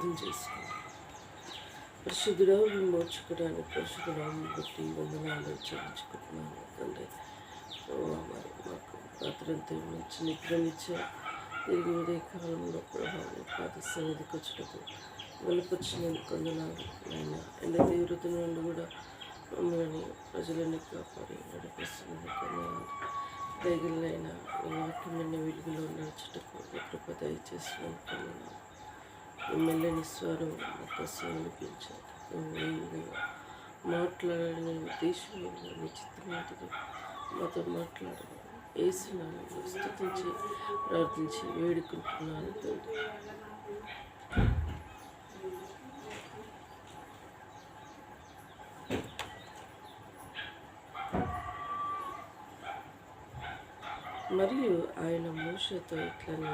ప్రార్థన చేసుకుంటాం. పరిశుద్ధుడా విమోచకుడానికి పరిశుద్ధురాము బట్టి వందనాలు చెల్లించుకుంటున్నాను తండ్రి. మరి మాకు రాత్రంతా మంచి నిద్రనిచ్చే తిరిగి ఉదయకాలంలో ప్రభావం పాద సన్నిధికి వచ్చేటప్పుడు వెలుపొచ్చినందుకు వందనాలు. ఆయన ఎండ తీవ్రత నుండి కూడా మమ్మల్ని ప్రజలని కాపాడి నడిపిస్తున్నందుకు వందనాలు. దయగలనైనా నీ వాక్యమైన వెలుగులో నడుచుటకు నీ కృప దయచేసినందుకు వందనాలు. మెల్లని స్వరం నా కోసం వినిపించాలి. నువ్వు ఏ విధంగా మాట్లాడిన ఉద్దేశం నిశ్చితమైనది మాతో మాట్లాడాలి. యేసునామములో స్తుతించి ప్రార్థించి వేడుకుంటున్నాను తండ్రి. మరియు ఆయన మోషేతో ఇట్లా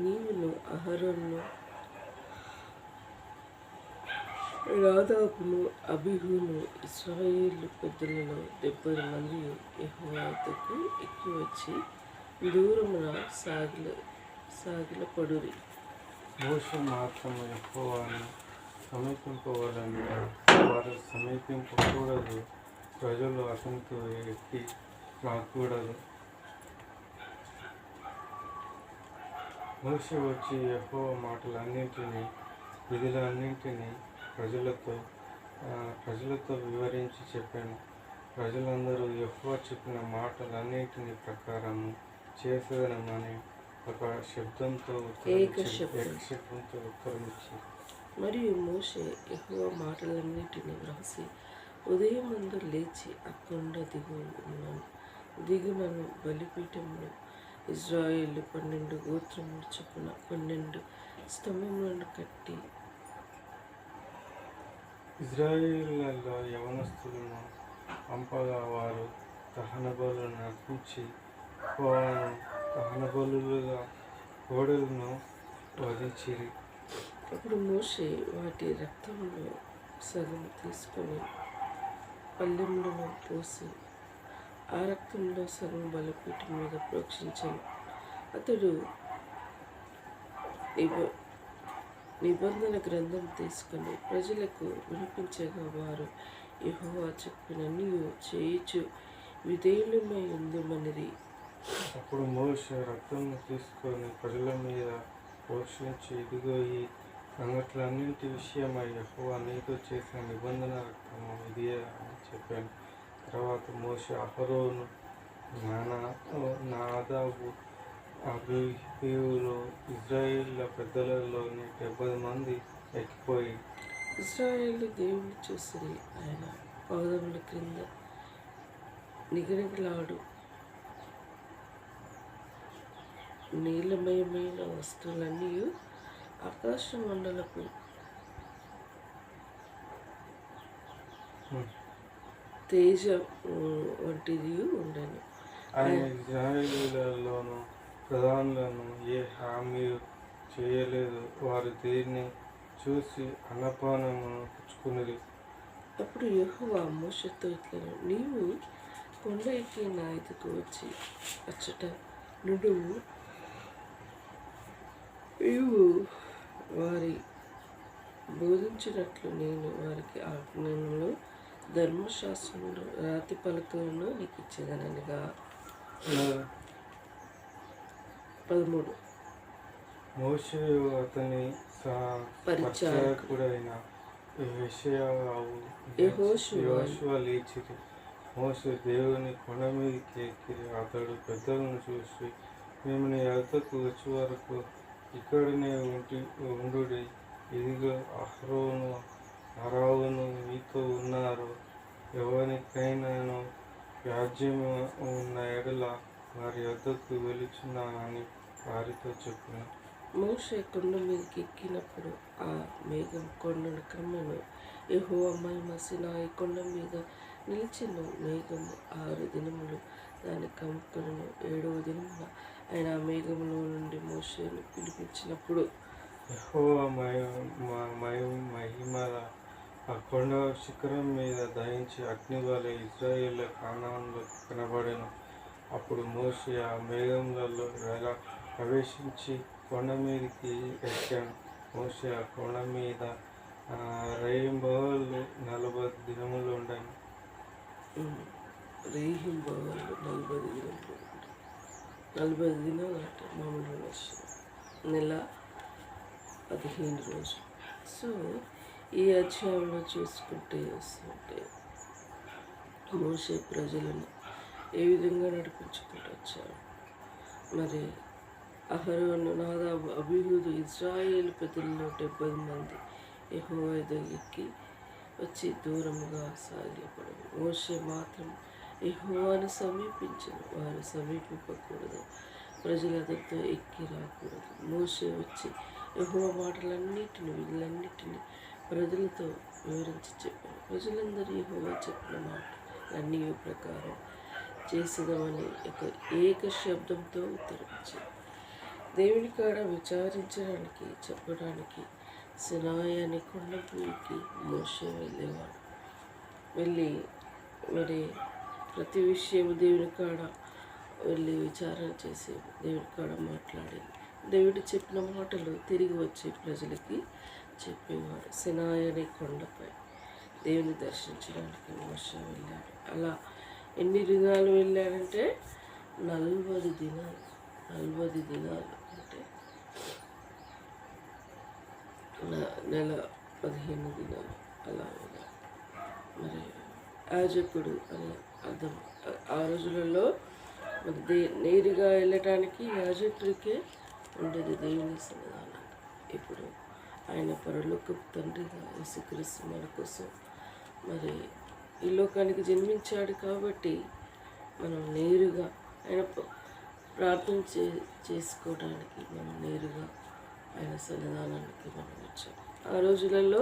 నీవును అహరోను నాదాబును అబీహును ఇశ్రాయేలు పెద్దలలో 70 మంది యెహోవా వద్దకు ఎక్కి వచ్చి దూరమున సాగిలపడురి. మోషే మాత్రము యెహోవాను సమీపింపవలెను, వారు సమీపింపకూడదు, ప్రజలు అతనితో ఎక్కి రాకూడదు. మోషే వచ్చి యెహోవా మాటలన్నింటినీ విధులన్నింటినీ ప్రజలతో వివరించి చెప్పాను. ప్రజలందరూ యెహోవా చెప్పిన మాటలన్నింటినీ ప్రకారము చేసేదనమని ఒక శబ్దంతో ఉత్తరమిచ్చి. మరియు మోషే యెహోవా మాటలన్నింటినీ వ్రాసి ఉదయమందు లేచి ఆ కొండ దిగునను బలిపీఠమును ఇశ్రాయేలు 12 గోత్రముల చొప్పున 12 స్తంభములను కట్టి ఇశ్రాయేలులో యవనస్తులను పంపగా వారు దహన బలులను అర్పించి దహన బలులుగా కోడలను వధించిరి. అప్పుడు మోషే వాటి రక్తంలో సగం తీసుకొని పళ్ళెములను పోసి ఆ రక్తంలో సగం బలిపీఠం మీద ప్రోక్షించాను. అతడు నిబంధన గ్రంథం తీసుకొని ప్రజలకు వినిపించగా వారు యెహోవా చెప్పిన నీవు చేయుచు విధేయులమై ఉందుమనిరి. అప్పుడు మోషే రక్తమును తీసుకొని ప్రజల మీద ప్రోక్షించి, ఇదిగో ఈ సంగతులన్నింటి విషయమై యెహోవా నీతో చేసిన నిబంధన రక్తము ఇదే అని చెప్పాను. తర్వాత మోషే అహరోను, నాదాబు, అబీహులు ఇశ్రాయేలు పెద్దలలోని 70 మంది ఎక్కిపోయి ఇశ్రాయేలు దేవుని చూసి ఆయన పాదముల క్రింద నిగనిగలాడు నీలమయమైన వస్తువులన్నీ ఆకాశ మండలపు తేజ వంటిది ఉండను. ఆయన ఇశ్రాయేలులోను ప్రధానులను ఏ హామీ చేయలేదు, వారు దేన్ని చూసి అన్నపానమును పుచ్చుకున్నది. అప్పుడు యెహోవా మోషేతో ఇట్లా నీవు కొండ ఎక్కి నా ఎదుకు వచ్చి అచ్చట నువ్వు వారి బోధించినట్లు నేను వారికి ఆజ్ఞలను ధర్మశాస్త్రములు రాతి పలకలను నీకు ఇచ్చేదనగా. 13 మోషే అతని పరిచారకుడైన యెహోషువ లేచిరి. మోషే దేవుని కొండ మీదకి ఎక్కిరి. అతడు పెద్దలను చూసి, మేము నీ వద్దకు వచ్చే వరకు ఇక్కడనే ఉండుడి. ఇదిగో అహరోను అరావును మీతో ఉన్నారు. ఎవరికైనాను వ్యాజ్యము ఉన్న ఎడల వారి వద్దకు వెళుచున్నానని వారితో చెప్పిన. మోషే కొండ మీదకి ఎక్కినప్పుడు ఆ మేఘం కొండను క్రమను యెహోవా మహిమ సీనాయి కొండ మీద నిలిచెను. మేఘము 6 దినములు దాన్ని కమ్ముకొనెను. 7వ దినమున ఆయన ఆ మేఘములో నుండి మోషేను పిలిపించినప్పుడు యెహోవా మహిమ ఆ కొండ శిఖరం మీద దహించి అగ్ని వలె ఇశ్రాయేలు కానానులో కనబడెను. అప్పుడు మోషే ఆ మేఘములలో ప్రవేశించి కొండ మీదకి ఎక్కాను. మోషే ఆ కొండ మీద రేయింబవళ్ళు 40 దినములు ఉండను. రేహింబవళ్ళు 40 దినములు 40 దినాలు అంటే మామూలు వర్షం, నెల 15 రోజులు. సో ఈ అధ్యాయంలో చూసుకుంటే వస్తుంటే మోషే ప్రజలను ఏ విధంగా నడిపించుకుంటూ వచ్చాడు. మరి అహరోను, నాదాబు, అబీహూదు, ఇజ్రాయేలు పెద్దలలో 70 మంది యెహోవా ఎదురుకి వచ్చి దూరముగా సాగిలపడరు. మోషే మాత్రం యెహోవాను సమీపించను, వారు సమీపింపకూడదు, ప్రజల దగ్గర ఎక్కి రాకూడదు. మోషే వచ్చి యెహోవా మాటలన్నిటిని వీళ్ళన్నిటిని ప్రజలతో వివరించి చెప్పారు. ప్రజలందరూ యెహోవా చెప్పిన మాటలన్నీ ప్రకారం చేసేదామని ఏక శబ్దంతో ఉత్తరించారు. దేవుని కాడ విచారించడానికి చెప్పడానికి సినాయి అనే కొండపైకి మోషే వెళ్ళేవాడు. వెళ్ళి మరి ప్రతి విషయం దేవుని కాడ వెళ్ళి విచారణ చేసి దేవుని కాడ మాట్లాడి దేవుడు చెప్పిన మాటలు తిరిగి వచ్చి ప్రజలకి చెప్పేవాడు. సినాయి అనే కొండపై దేవుని దర్శించడానికి మోషే వెళ్ళాడు. అలా ఎన్ని దినాలు వెళ్ళాడంటే 40 దినాలు. 40 దినాలు అంటే నెల 15 దినాలు అలా వెళ్ళాడు. మరి యాజకుడు అనే అర్థం. ఆ రోజులలో మరి నేరుగా వెళ్ళటానికి యాజకుడికే ఉండేది దేవుని సన్నిధానం. ఇప్పుడు ఆయన పరలోకపు తండ్రిగా యేసుక్రీస్తు మన కోసం మరి ఈ లోకానికి జన్మించాడు కాబట్టి మనం నేరుగా ఆయన ప్రార్థన చేసుకోవడానికి మనం నేరుగా ఆయన సన్నిధానానికి మనం వచ్చాం. ఆ రోజులలో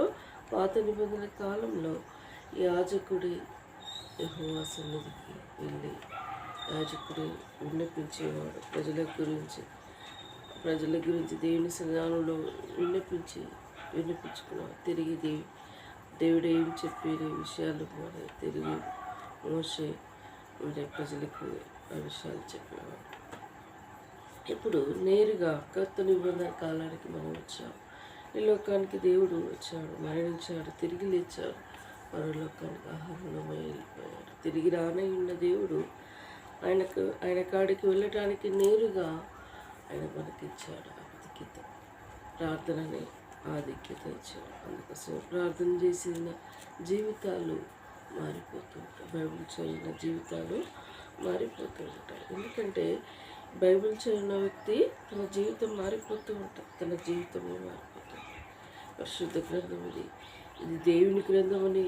పాత నిబంధన కాలంలో యాజకుడి యెహోవా సన్నిధికి వెళ్ళి యాజకుడి విన్నపించేవాడు. ప్రజల గురించి దేవుని సన్నిధానంలో విన్నపించుకున్నాడు. తిరిగి దేవుడు ఏం చెప్పే విషయాలు మరి తిరిగి మోషే మరి ప్రజలకు ఆ విషయాలు చెప్పేవాడు. ఇప్పుడు నేరుగా కొత్త నిబంధన కాలానికి మనం వచ్చాం. ఈ లోకానికి దేవుడు వచ్చాడు, మరణించాడు, తిరిగి లేచాడు, పరలోకానికి ఆహారమై వెళ్ళిపోయాడు. తిరిగి రానై ఉన్న దేవుడు ఆయన కాడికి వెళ్ళటానికి నేరుగా ఆయన మనకిచ్చాడు ఆధిక్యత. ప్రార్థనని ఆధిక్యత ఇచ్చాడు. అందుకోసం ప్రార్థన చేసిన జీవితాలు మారిపోతూ ఉంటాయి. బైబిల్ చదివిన జీవితాలు మారిపోతూ ఉంటాయి. ఎందుకంటే బైబిల్ చదివిన వ్యక్తి తన జీవితం మారిపోతూ ఉంటుంది. తన జీవితమే మారిపోతుంది. పరిశుద్ధ గ్రంథం ఇది దేవుని గ్రంథం అని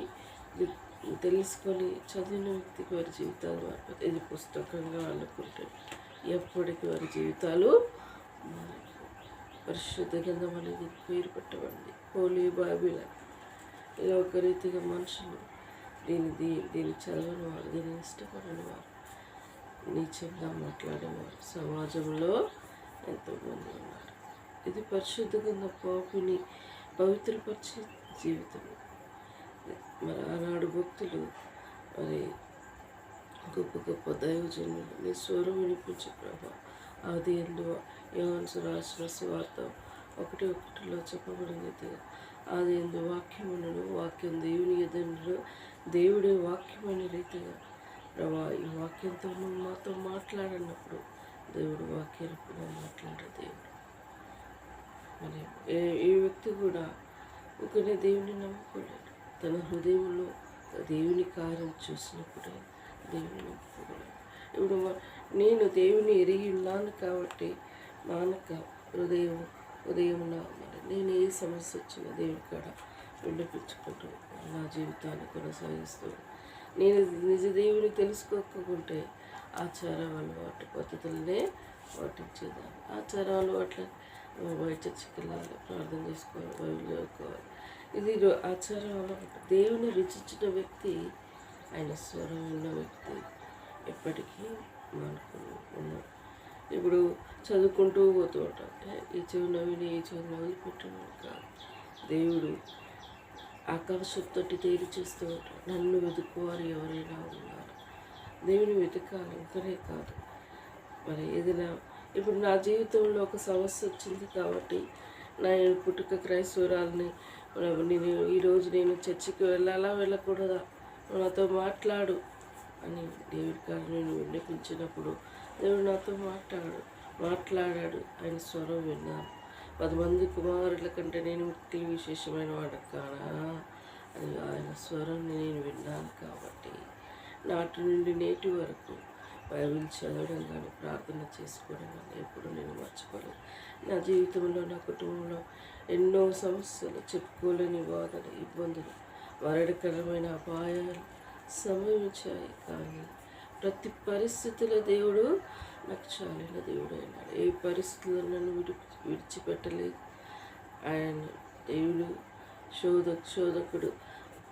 తెలుసుకొని చదివిన వ్యక్తికి వారి జీవితాలు మారిపోతాయి. ఇది పుస్తకంగా అనుకుంటే ఎప్పటికీ వారి జీవితాలు పరిశుద్ధ గ్రంథం అనేది పేరు పెట్టబడింది. హోలీ బైబిల్. ఇలా ఒక రీతిగా మనుషులు దీన్ని చదవని వారు, దీన్ని ఇష్టపడని వారు, నీచంగా మాట్లాడేవారు సమాజంలో ఎంతోమంది ఉన్నారు. ఇది పరిశుద్ధ గ్రంథం పాపిని పవిత్రపరిచే జీవితం. మరి ఆనాడు భక్తులు మరి గొప్ప గొప్ప దైవజనులు నీ స్వరం వినిపించే ప్రభా. అది యోహాను రాసిన సువార్త 1:1 చెప్పబడినది. అది ఎందు వాక్యమును, వాక్యం దేవుని ఎదురు, దేవుడే వాక్యమైన రీతిగా ప్రభా ఈ వాక్యంతో నువ్వు మాతో మాట్లాడినప్పుడు దేవుడు వాక్యాన్ని మాట్లాడే దేవుడు. మరి ఏ వ్యక్తి కూడా ఒకనే దేవుని నమ్ముకోలేడు. తన హృదయంలో దేవుని కార్యం చూసినప్పుడే దేవుని నమ్ముకోలేడు. ఇప్పుడు నేను దేవుని ఎరిగి ఉన్నాను కాబట్టి మానక ఉదయం మరి నేను ఏ సమస్య వచ్చినా దేవుని కాడ విన్నపించుకుంటూ నా జీవితాన్ని కొనసాగిస్తూ నేను నిజ దేవుని తెలుసుకోకుంటే ఆచారం అలవాటు పద్ధతులనే పాటించేదాన్ని. ఆచారం అలవాట్ల బయట చర్చికి వెళ్ళాలి, ప్రార్థన చేసుకోవాలి, బైబిల్ చదువుకోవాలి. ఇది ఆచారం అలవాటు. దేవుని రుచించిన వ్యక్తి, ఆయన స్వరం ఉన్న వ్యక్తి ఎప్పటికీ మానుకుని ఉన్నాడు. ఇప్పుడు చదువుకుంటూ పోతూ ఉంటాం. ఈ చెవున విని ఈ చెవున వదిలిపెట్టడం కాదు. దేవుడు ఆకాశంతో తేలి చేస్తూ ఉంటాడు. నన్ను వెతుకువారు ఎవరైనా ఉన్నారు. దేవుని వెతకాలి. ఇంకనే కాదు మరి ఏదైనా ఇప్పుడు నా జీవితంలో ఒక సమస్య వచ్చింది కాబట్టి నేను పుట్టుక క్రైస్తవురాలని, నేను ఈరోజు నేను చర్చికి వెళ్ళాలా వెళ్ళకూడదా, నాతో మాట్లాడు అని దేవుడి గారు నేను విన్నపించినప్పుడు దేవుడు నాతో మాట్లాడాడు. ఆయన స్వరం విన్నాను. 10 మంది కుమారుల కంటే నేను మిక్కిలి విశేషమైన వాడు కానా అని ఆయన స్వరం నేను విన్నాను. కాబట్టి నాటి నుండి నేటి వరకు బైబిల్ చదవడం కానీ ప్రార్థన చేసుకోవడం కానీ ఎప్పుడు నేను మర్చిపోలేదు. నా జీవితంలో, నా కుటుంబంలో ఎన్నో సమస్యలు, చెప్పుకోలేని బాధలు, ఇబ్బందులు, మరణకరమైన అపాయాలు సంభవించాయి. కానీ ప్రతి పరిస్థితిలో దేవుడు నాకు చాలిన దేవుడు అయినాడు. ఏ పరిస్థితుల్లో నన్ను విడిచిపెట్టలేదు. ఆయన దేవుడు శోధకుడు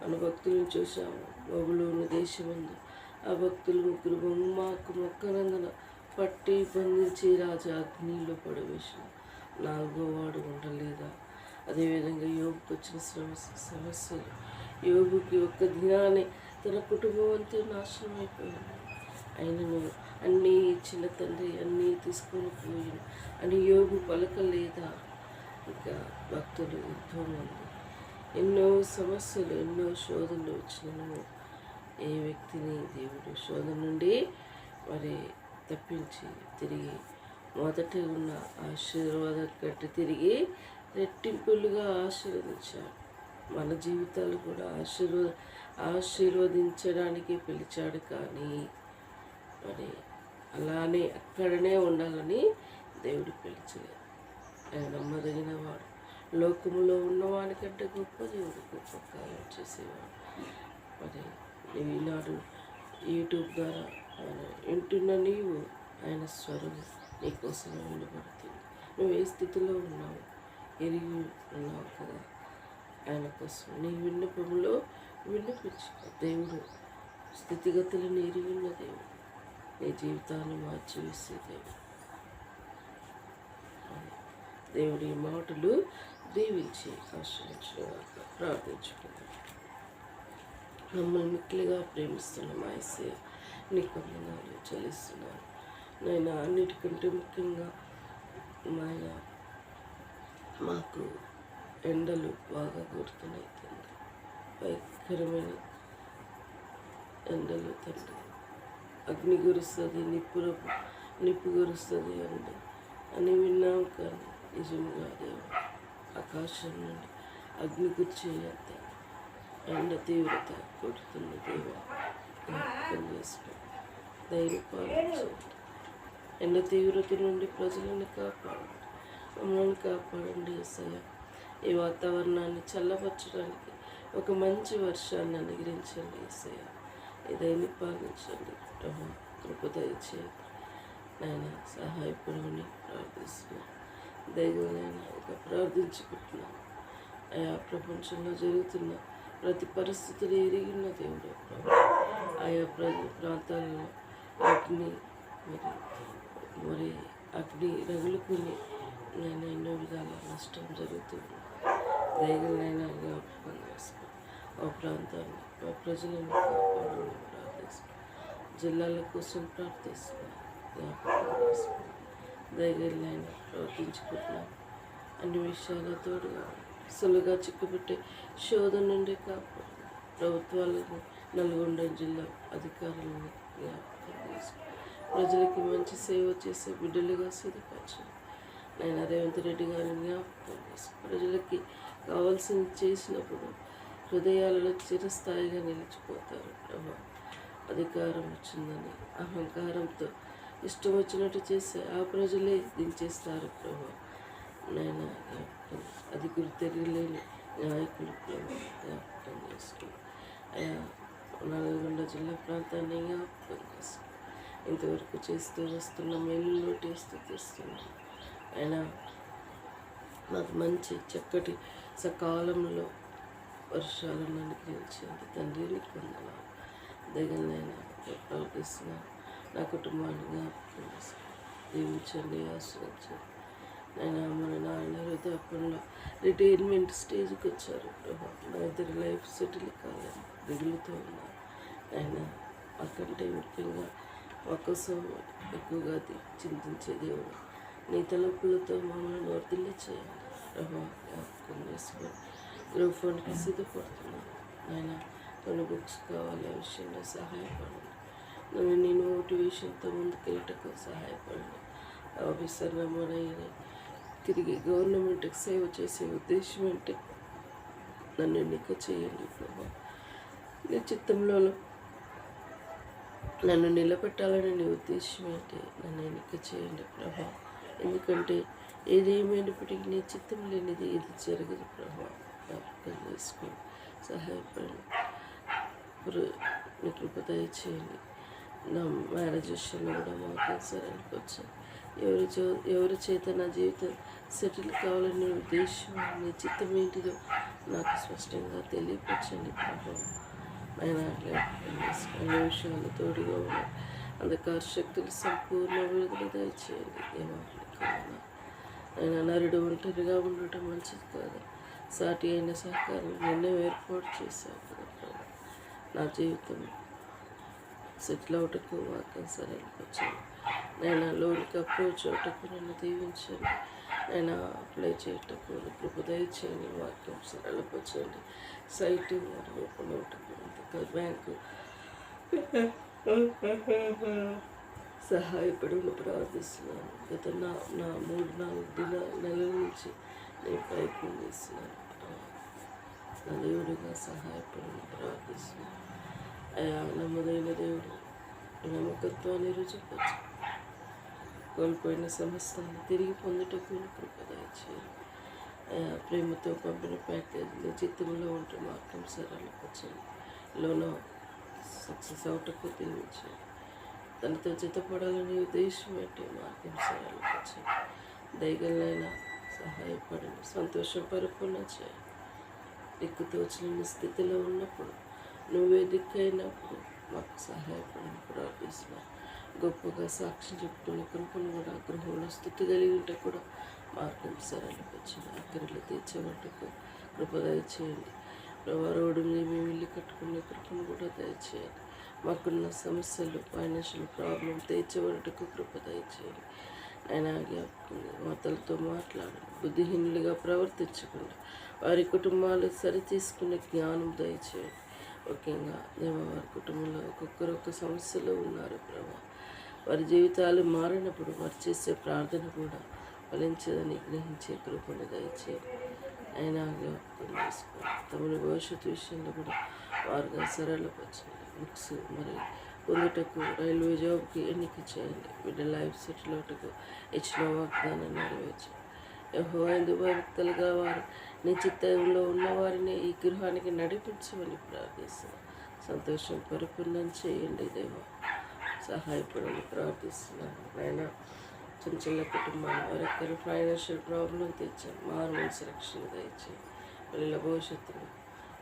మన భక్తులను చూసాము. బబులోను దేశమందు ఆ భక్తులు 3 బొమ్మకు మొక్కనందున పట్టి బంధించి రాజా అగ్నిలో పడవేసిన 4వ వాడు ఉండలేదా? అదేవిధంగా యోగుకు వచ్చిన సమస్యలు, యోగుకి ఒక్క దినాన్ని తన కుటుంబం అంతా నాశనం అయిపోయింది. ఆయనను అన్నీ ఇచ్చిన తండ్రి అన్నీ తీసుకొని పోయిన అని యోగు పలకలేదా? ఇంకా భక్తులు ఎంతోమంది ఎన్నో సమస్యలు, ఎన్నో శోధనలు వచ్చినను ఏ వ్యక్తిని దేవుడు శోధన నుండి మరి తప్పించి తిరిగి మొదట ఉన్న ఆశీర్వాదం కట్టి తిరిగి రెట్టింపులుగా ఆశీర్వదించాడు. మన జీవితాలు కూడా ఆశీర్వదించడానికి పిలిచాడు. కానీ మరి అలానే అక్కడనే ఉండాలని దేవుడు పిలిచలేదు. ఆయన నమ్మదగిన వాడు. లోకములో ఉన్నవానికంటే గొప్ప దేవుడు, గొప్ప కార్యం చేసేవాడు. మరి ఈనాడు యూట్యూబ్ ద్వారా వింటున్న నీవు ఆయన స్వరం నీకోసమే వినబడుతుంది. నువ్వు ఏ స్థితిలో ఉన్నావు, ఎరిగి ఉన్నావు కదా, ఆయన కోసం నీ విన్నపంలో విన్నపించుకో. దేవుడు స్థితిగతులను ఎరిగి ఉన్న దేవుడు, నీ జీవితాన్ని మార్చివేసే దేవుడు. దేవుడి మాటలు దీవించి ఆశ్రయించుకోవాలి. ప్రార్థించుకుందాం. మమ్మల్ని మిక్కిలిగా ప్రేమిస్తున్న మా యేసయ్య నీకు వందనాలు చెల్లిస్తున్నాను. నేను అన్నిటికంటే ముఖ్యంగా నాయన మాకు ఎండలు బాగా కొడుతున్నాయి తండ్రి. భయంకరమైన ఎండలు తండ్రి. అగ్ని గురుస్తుంది, నిప్పు గురుస్తుంది అని విన్నాం. కానీ నిజంగా దేవా ఆకాశం నుండి అగ్ని గుర్చేయంత ఎండ తీవ్రత కొడుతున్న దేవా జ్ఞాపకం చేసుకో. ధైర్యపాలించండి. ఎండ తీవ్రత నుండి ప్రజలను కాపాడండి, మమ్మల్ని కాపాడండి యేసయ్య. ఈ వాతావరణాన్ని చల్లపరచడానికి ఒక మంచి వర్షాన్ని అనుగ్రహించండి యేసయ్య. ఇదైనా పాలించండి ప్రభు, కృప దయచేయండి నాయన. సహాయపడమని ప్రార్థిస్తున్నాను. దైవనైనా ఒక ప్రార్థించుకుంటున్నాను. ఆయా ప్రపంచంలో జరుగుతున్న ప్రతి పరిస్థితులు ఎరిగిన దేవుడు ప్రభు. ఆయా ప్రాంతాలలో అగ్ని మరి అగ్ని రగులుకుని నేను ఎన్నో విధాల నష్టం జరుగుతుంది. దైవనైనా జ్ఞాపకం చేసుకో. ఆ ప్రాంతాన్ని, ఆ ప్రజలను కాపాడమని ప్రార్థిస్తున్నాను. జిల్లాల కోసం ప్రార్థిస్తున్నాను. జ్ఞాపకం చేసుకో. ధైర్యాలైనా ప్రవర్తించుకుంటున్నాను. అన్ని విషయాల తోడుగా సులువుగా చిక్కుపెట్టే శోధన నుండి కాపాడు. ప్రభుత్వాలను, నల్గొండ జిల్లా అధికారులను జ్ఞాపకం చేసుకో. ప్రజలకి మంచి సేవ చేసే బిడ్డలుగా సిద్ధపరచండి. నేను రేవంత్ రెడ్డి గారిని జ్ఞాపకం చేసుకో. ప్రజలకి కావాల్సింది చేసినప్పుడు హృదయాలలో చిరస్థాయిగా నిలిచిపోతారు ప్రభా. అధికారం వచ్చిందని అహంకారంతో ఇష్టం వచ్చినట్టు చేస్తే ఆ ప్రజలే దించేస్తారు ప్రభా. నేను అది గుర్తెరగలేని నాయకులు ప్రభా జ్ఞాపకం చేసుకో. అయా నల్గొండ జిల్లా ప్రాంతాన్ని జ్ఞాపకం చేసుకో. ఇంతవరకు చేస్తూ వస్తున్న మేలులో టేస్తూ తెస్తున్నాం. అయినా మాకు మంచి చక్కటి సకాలంలో వర్షాలను అనుగ్రహించండి తండ్రి. నీకు వందనాలు. దగ్గరనైనా ప్రార్థిస్తున్నాను. నా కుటుంబాన్ని జ్ఞాపకం దీవించండి, ఆశ్రయించండి. నేను మన నాన్న వృద్ధాప్యంలో రిటైర్మెంట్ స్టేజ్కి వచ్చారు ప్రభా. నా ఇద్దరు లైఫ్ సెటిల్ కాలేదు, దిగులుతో ఉన్నారు. ఆయన అక్కంటే ముఖ్యంగా మా కోసం ఎక్కువగా చింతించే దేవుడు. నీ తలుపులతో మమ్మల్ని వర్ధిల్ల చేయండి. ప్రభా జ్ఞాపకం చేసుకొని గ్రూప్ వన్కి సిద్ధపడుతున్నాను ఆయన కొన్ని బుక్స్ కావాలి ఆ విషయంలో సహాయపడండి. నీ మోటివేషన్తో ముందుకెళ్ళటకు సహాయపడండి. ఆఫీసర్ నమ్మడైన తిరిగి గవర్నమెంట్కి సేవ చేసే ఉద్దేశం అంటే నన్ను ఎన్నిక చేయండి ప్రభా. నీ చిత్తంలో నన్ను నిలబెట్టాలని నీ ఉద్దేశం ఏంటి నన్ను ఎన్నిక చేయండి ప్రభా. ఎందుకంటే ఏదేమైనప్పటికీ నీ చిత్తం లేనిది ఇది జరగదు ప్రభా. జ్ఞాపకం చేసుకొని సహాయపడండి. నీ కృప దయచేయండి. నా మ్యారేజ్ విషయంలో కూడా మాకు సరైనకి వచ్చాను. ఎవరి చేత నా జీవితం సెటిల్ కావాలనే ఉద్దేశం నీ చిత్తం ఏంటిదో నాకు స్పష్టంగా తెలియపరచండి ప్రభావం. ఆయన అన్ని విషయాలు తోడుగా ఉన్నాయి. అంధకార శక్తులు సంపూర్ణ విడుదల దయచేయండి. ఏమన్నా ఆయన నరుడు ఒంటరిగా ఉండటం మంచిది కాదు. సాటి అయిన సహకారం నిన్నే ఏర్పాటు చేశావు కదా ప్రభావం. నా జీవితం సెటిల్ అవటకు వాక్యం సరైనకి వచ్చాను. నేను లోనికి అప్రోచ్ అవటకు నన్ను దీవించండి. నేను అప్లై చేయటకు కృప దయచేయండి. వాక్యం సరళపరచండి. సైటు ఓపెన్ అవటకు బ్యాంకు సహాయపడి ప్రార్థిస్తున్నాను. గత నా 3-4 నెలల నుంచి నేను ప్రయత్నం చేస్తున్నాను. నా దేవుడిగా సహాయపడి ప్రార్థిస్తున్నాను. అయా నమ్మదైన దేవుడు నమ్మకత్వాన్ని రుజుపరచు. కోల్పోయిన సమస్తాన్ని తిరిగి పొందుటకు కృప దయచేయండి. ప్రేమతో పంపిన ప్యాకేజ్ నీ చిత్తంలో ఉంటే మార్గం సరళపరచండి. లోనో సక్సెస్ అవటకు దీవించండి. తనతో చిత్తపడాలని ఉద్దేశం ఏంటి మార్గం సరళపరచండి. దయగలైనా సహాయపడండి. సంతోషం పరిపూర్ణ చేయండి. దిక్కుతోచలేని స్థితిలో ఉన్నప్పుడు నువ్వే దిక్కైనప్పుడు మాకు సహాయపడని ప్రార్థిస్తున్నాను. గొప్పగా సాక్ష్యం చెప్పుకునే కృపను కూడా గృహంలో స్థితి కలిగి ఉంటే కూడా మార్గం సరళపరచండి. అక్కడిలో తీర్చేవాటకు కృప దయచేయండి. రోడ్డు మీద మేము ఇల్లు కట్టుకునే కృపను కూడా దయచేయండి. మాకున్న సమస్యలు ఫైనాన్షియల్ ప్రాబ్లం తీర్చేవాటకు కృప దయచేయండి. ఆయన మాతలతో మాట్లాడండి. బుద్ధిహీనులుగా ప్రవర్తించకుండా వారి కుటుంబాలు సరితీసుకునే జ్ఞానం దయచేయండి. ముఖ్యంగా వారి కుటుంబంలో ఒక్కొక్క సమస్యలో ఉన్నారు ప్రభా. వారి జీవితాలు మారినప్పుడు వారు చేసే ప్రార్థన కూడా ఫలించదని గ్రహించే కృపను దయచేయండి. అయినా జ్ఞాపకం చేసుకోండి. తమని భవిష్యత్తు విషయంలో కూడా వారుగా సరళపరచండి. బుక్స్ మరి పొందుటకు రైల్వే జాబ్కి ఎన్నిక చేయండి. బిడ్డ లైఫ్ సెటిల్ అవటకు ఇచ్చిన వాగ్దానం నెరవేర్చండి. యెహోవా భక్తులుగా వారు నీ చిత్తంలో ఉన్నవారిని ఈ గృహానికి నడిపించమని ప్రార్థిస్తున్నాను. సంతోషం పరిపూర్ణం చేయండి దేవా. సహాయపడని ప్రార్థిస్తున్నాను. ఆయన చిన్న కుటుంబాలు వారెక్కరు ఫైనాన్షియల్ ప్రాబ్లం తెచ్చాను. మారుమనసు రక్షణ దయచేయండి. పిల్లల భవిష్యత్తును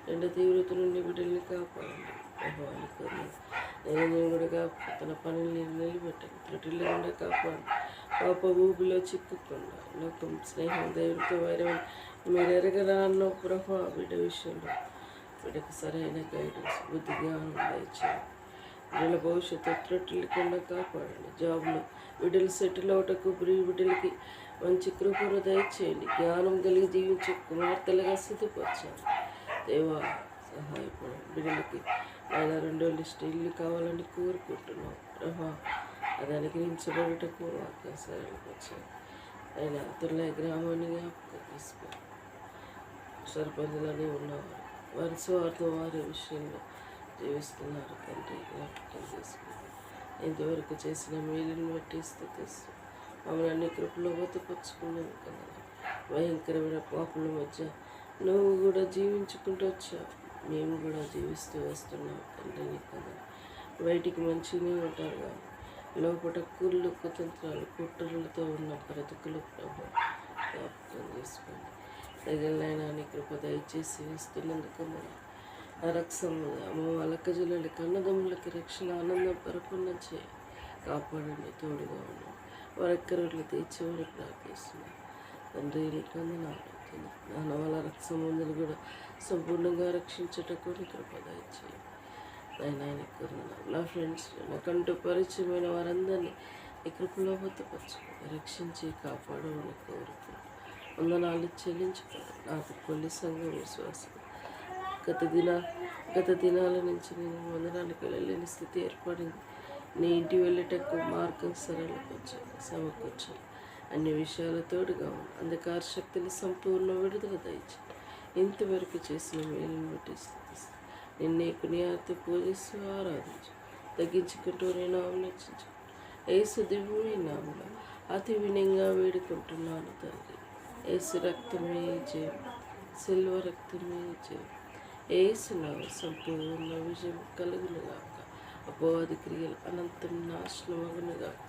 రెండు తీవ్రత నుండి బిడ్డల్ని కాపాడండి. యెహోవానికి నేను కూడా తన పనుల్ని నిలబెట్టండి. త్రుటి లేకుండా కాపాడు. పాప ఊబిలో చిక్కుకుండా లోకం స్నేహం దేవుడితో వైరం మీరు ఎరగరా అన్న ప్రభా. బిడ్డ విషయంలో బిడ్డకు సరైన గైడెన్స్ బుద్ధి జ్ఞానం దయచేయండి. బిడ్డల భవిష్యత్తు త్రుటి లేకుండా కాపాడండి. జాబ్లో బిడ్డలు సెటిల్ అవటకు బిడ్డలకి మంచి కృపను దయచేయండి. జ్ఞానం కలిగి జీవించే కుమార్తెలుగా సిద్ధపరచండి దేవా. సహాయపడండి. బిడ్డలకి ఆయన 2 లిస్ట్ ఇల్లు కావాలని కోరుకుంటున్నాం ప్రభా. అది అనుగ్రహించబడటకు వాక్యం సరళపరచండి. ఆయన తులై గ్రామాన్ని జ్ఞాపకం తీసుకోండి. సర్పంచులని ఉన్నవారు వారి స్వార్థం వారి విషయంలో జీవిస్తున్నారు తండ్రి. జ్ఞాపకం చేసుకోండి. ఇంతవరకు చేసిన మేలుని బట్టి స్థుతిస్తూ మమ్మల్ని అన్ని కృపలో బతుపరుచుకున్నావు కదా. భయంకరమైన పాపుల మధ్య నువ్వు కూడా జీవించుకుంటూ వచ్చావు. మేము కూడా జీవిస్తూ వస్తున్నాం తండ్రి. నీ కదా బయటికి మంచిగానే ఉంటారు కానీ లోపల కుళ్ళు కుతంత్రాలు కుట్రలతో ఉన్న బ్రతుకులు ప్రభు జ్ఞాపకం చేసుకోండి. తగిలినైనా నీ కృప దయచేసి ఇస్తున్నందుకు ఆ రక్షణ అలకజులకి కన్నదమ్ములకి రక్షణ ఆనందం పరిపూర్ణం చేయి. కాపాడండి. తోడుగా ఉండండి. వారెక్కరు తీర్చేవారు ప్రార్థిస్తున్నాను తండ్రి. నీకు వందనాలు. వాళ్ళ రక్షమందులు కూడా సంపూర్ణంగా రక్షించటకు నీ కృప దయచేయి. ఆయనకు నా ఫ్రెండ్స్ నాకంటూ పరిచయమైన వారందరినీ ఈ కృపలో భద్రపరచు రక్షించి కాపాడమని కోరుకుంటున్నాను. వందనాలు చెల్లించుకోండి. నాకు కొలి సంఘం విశ్వాసం గత దినాల నుంచి నేను వందనానికి వెళ్ళలేని స్థితి ఏర్పడింది. నీ ఇంటి వెళ్ళేటకు మార్గం సరళపరచాలి, సమకూర్చాలి. అన్ని విషయాలతోడుగా అంధకార శక్తులు సంపూర్ణ విడుదల దయచి ఇంతవరకు చేసిన మేలును బట్టి స్థుతిస్తాను. నిన్నే కునియాతో పూజిస్తూ ఆరాధించు, తగ్గించుకుంటూ నేను ఆమెచించు. ఏసు దివ్యమైన నామములో అతి వినయంగా వేడుకుంటున్నాను తండ్రి. ఏసు రక్తమే జయం, సిల్వ రక్తమే జయం. ఏసు నామములో సంపూర్ణ విజయం కలుగునుగాక. అపవాది క్రియలు అనంతం నాశనమగునుగాక.